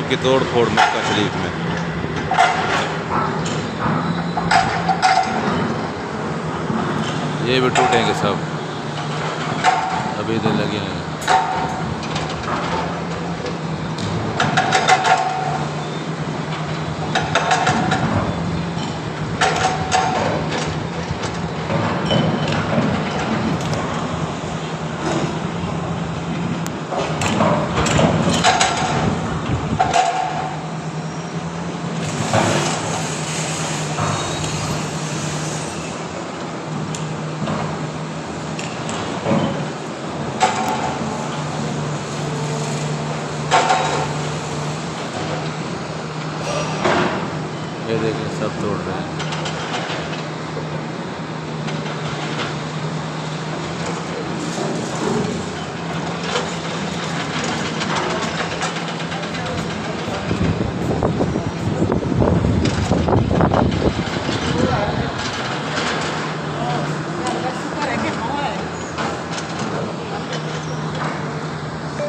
की तोड़ फोड़ मक्का शरीफ में। ये भी टूटेंगे सब, अभी तो लगे हैं। ये देखिए सब तोड़ रहे हैं।